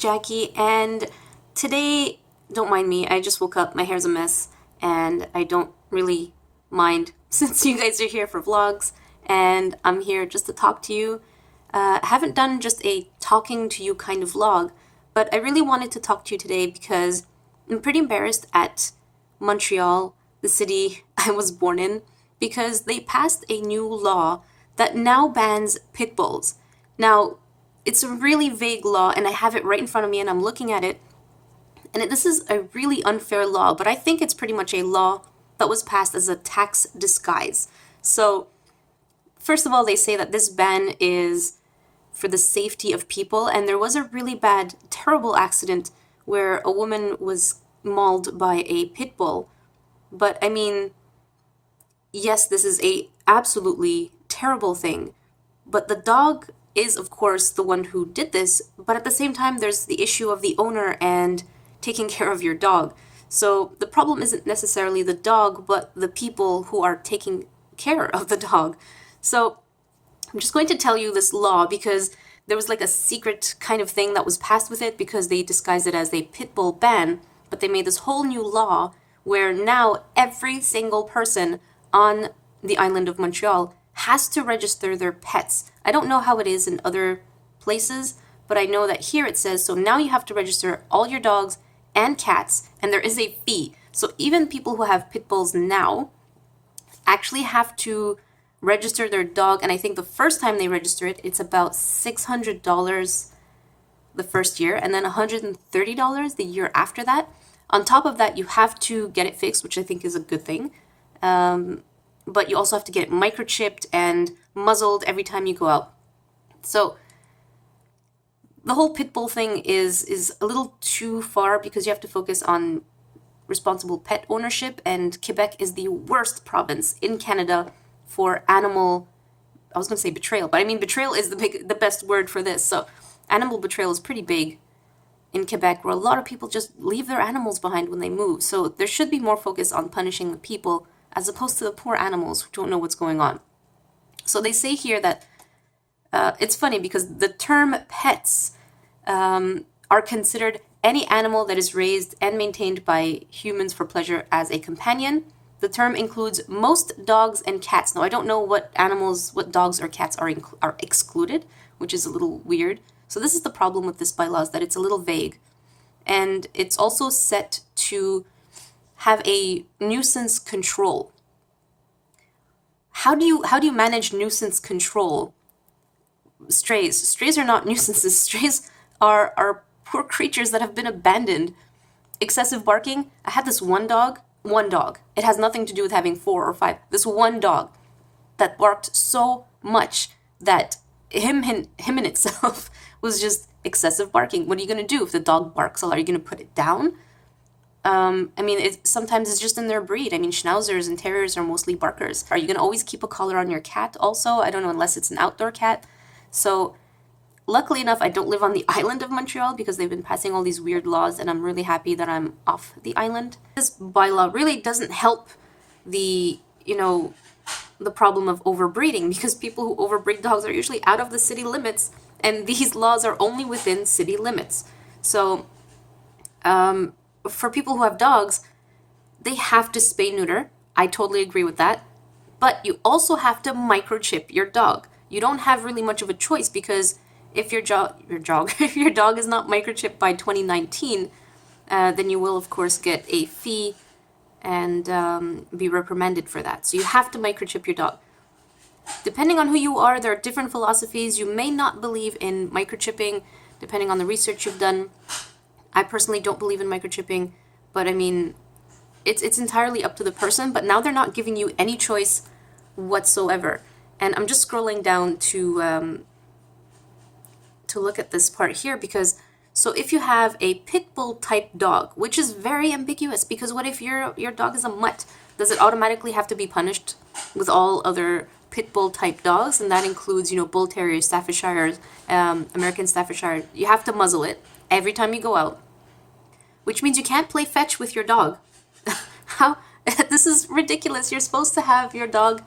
Jackie, and today, don't mind me, I just woke up, my hair's a mess, and I don't really mind since you guys are here for vlogs, and I'm here just to talk to you. I haven't done just a talking to you kind of vlog, but I really wanted to talk to you today because I'm pretty embarrassed at Montreal, the city I was born in, because they passed a new law that now bans pit bulls. Now, it's a really vague law, and I have it right in front of me, and I'm looking at it. And this is a really unfair law, but I think it's pretty much a law that was passed as a tax disguise. So, first of all, they say that this ban is for the safety of people, and there was a really bad, terrible accident where a woman was mauled by a pit bull. But I mean, yes, this is a absolutely terrible thing, but the dog is, of course, the one who did this, but at the same time, there's the issue of the owner and taking care of your dog. So the problem isn't necessarily the dog, but the people who are taking care of the dog. So I'm just going to tell you this law because there was like a secret kind of thing that was passed with it because they disguised it as a pit bull ban, but they made this whole new law where now every single person on the island of Montreal has to register their pets. I don't know how it is in other places, but I know that here it says, so now you have to register all your dogs and cats, and there is a fee. So even people who have pit bulls now actually have to register their dog, and I think the first time they register it, it's about $600 the first year, and then $130 the year after that. On top of that, you have to get it fixed, which I think is a good thing. But you also have to get it microchipped and muzzled every time you go out. So the whole pit bull thing is a little too far because you have to focus on responsible pet ownership, and Quebec is the worst province in Canada for animal, I was going to say betrayal, but I mean betrayal is the best word for this. So animal betrayal is pretty big in Quebec, where a lot of people just leave their animals behind when they move. So there should be more focus on punishing the people as opposed to the poor animals who don't know what's going on. So they say here that it's funny because the term pets are considered any animal that is raised and maintained by humans for pleasure as a companion. The term includes most dogs and cats. Now, I don't know what animals, what dogs or cats are excluded, which is a little weird. So this is the problem with this bylaw, is that it's a little vague. And it's also set to have a nuisance control. How do you manage nuisance control? Strays are not nuisances. Strays are poor creatures that have been abandoned. Excessive barking. I had this one dog. It has nothing to do with having 4 or 5. This one dog that barked so much that him in itself was just excessive barking. What are you going to do if the dog barks a lot? Are you going to put it down? I mean, sometimes it's just in their breed. I mean, schnauzers and terriers are mostly barkers. Are you going to always keep a collar on your cat also? I don't know, unless it's an outdoor cat. So luckily enough, I don't live on the island of Montreal because they've been passing all these weird laws, and I'm really happy that I'm off the island. This bylaw really doesn't help the problem of overbreeding, because people who overbreed dogs are usually out of the city limits, and these laws are only within city limits. So for people who have dogs, they have to spay neuter. I totally agree with that. But you also have to microchip your dog. You don't have really much of a choice, because if your dog is not microchipped by 2019, then you will of course get a fee and be reprimanded for that. So you have to microchip your dog. Depending on who you are, there are different philosophies. You may not believe in microchipping, depending on the research you've done. I personally don't believe in microchipping, but I mean, it's entirely up to the person. But now they're not giving you any choice whatsoever. And I'm just scrolling down to look at this part here, because so if you have a pit bull type dog, which is very ambiguous, because what if your dog is a mutt? Does it automatically have to be punished with all other pit bull type dogs? And that includes, bull terriers, Staffordshires, American Staffordshire. You have to muzzle it every time you go out, which means you can't play fetch with your dog. How? This is ridiculous. You're supposed to have your dog,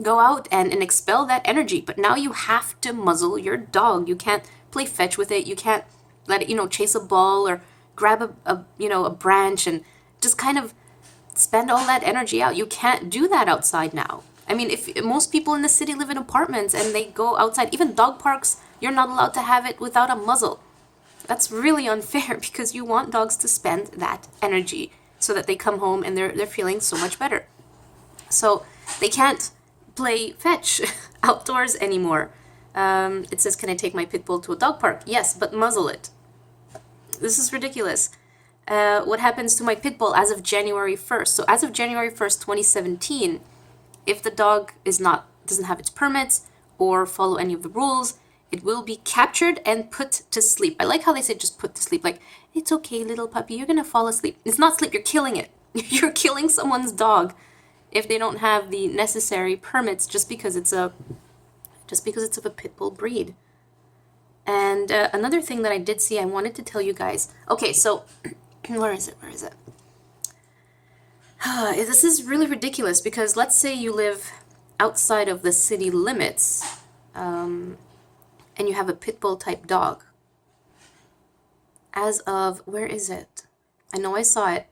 go out and expel that energy, but now you have to muzzle your dog. You can't play fetch with it. You can't let it, chase a ball or grab a branch and just kind of spend all that energy out. You can't do that outside now. I mean, if most people in the city live in apartments and they go outside, even dog parks, you're not allowed to have it without a muzzle. That's really unfair because you want dogs to spend that energy so that they come home and they're feeling so much better. So they can't play fetch outdoors anymore. It says, can I take my pit bull to a dog park? Yes, but muzzle it. This is ridiculous. What happens to my pit bull as of January 1st? So as of January 1st, 2017, if the dog doesn't have its permits or follow any of the rules, it will be captured and put to sleep. I like how they say just put to sleep. Like, it's okay, little puppy, you're gonna fall asleep. It's not sleep, you're killing it. You're killing someone's dog if they don't have the necessary permits just because it's of a pit bull breed. And another thing that I did see, I wanted to tell you guys. Okay, so where is it? This is really ridiculous because let's say you live outside of the city limits and you have a pit bull type dog. As of, where is it? I know I saw it.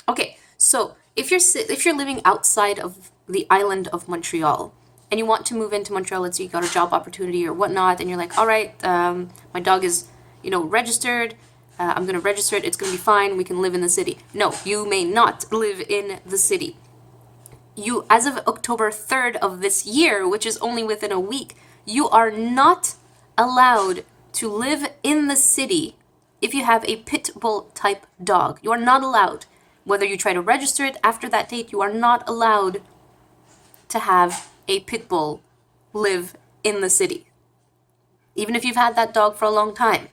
Okay, so if you're living outside of the island of Montreal and you want to move into Montreal, let's say you got a job opportunity or whatnot, and you're like, all right, my dog is, registered. I'm going to register it. It's going to be fine. We can live in the city. No, you may not live in the city. You, as of October 3rd of this year, which is only within a week, you are not allowed to live in the city if you have a pit bull type dog. You are not allowed. Whether you try to register it after that date, you are not allowed to have a pit bull live in the city. Even if you've had that dog for a long time,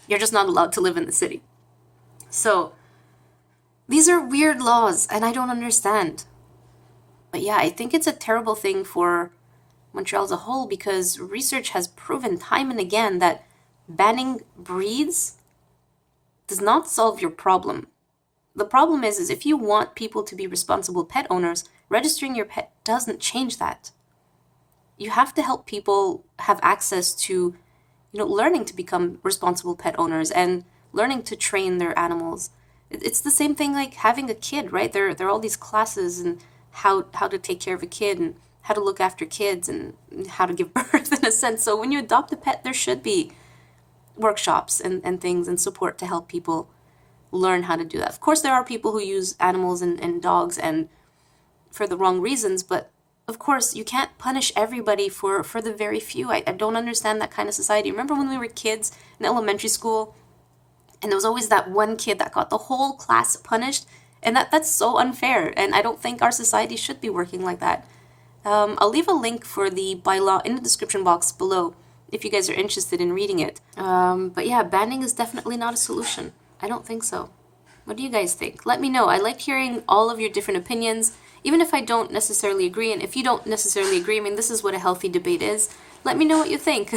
you're just not allowed to live in the city. So these are weird laws and I don't understand. But yeah, I think it's a terrible thing for Montreal as a whole because research has proven time and again that banning breeds does not solve your problem. The problem is if you want people to be responsible pet owners, registering your pet doesn't change that. You have to help people have access to, learning to become responsible pet owners and learning to train their animals. It's the same thing like having a kid, right? There are all these classes and how to take care of a kid and how to look after kids and how to give birth in a sense. So when you adopt a pet, there should be workshops and things and support to help people learn how to do that. Of course, there are people who use animals and dogs and for the wrong reasons, but of course, you can't punish everybody for the very few. I don't understand that kind of society. Remember when we were kids in elementary school and there was always that one kid that got the whole class punished? And that's so unfair, and I don't think our society should be working like that. I'll leave a link for the bylaw in the description box below if you guys are interested in reading it. But yeah, banning is definitely not a solution. I don't think so. What do you guys think? Let me know. I like hearing all of your different opinions, even if I don't necessarily agree. And if you don't necessarily agree, I mean, this is what a healthy debate is. Let me know what you think.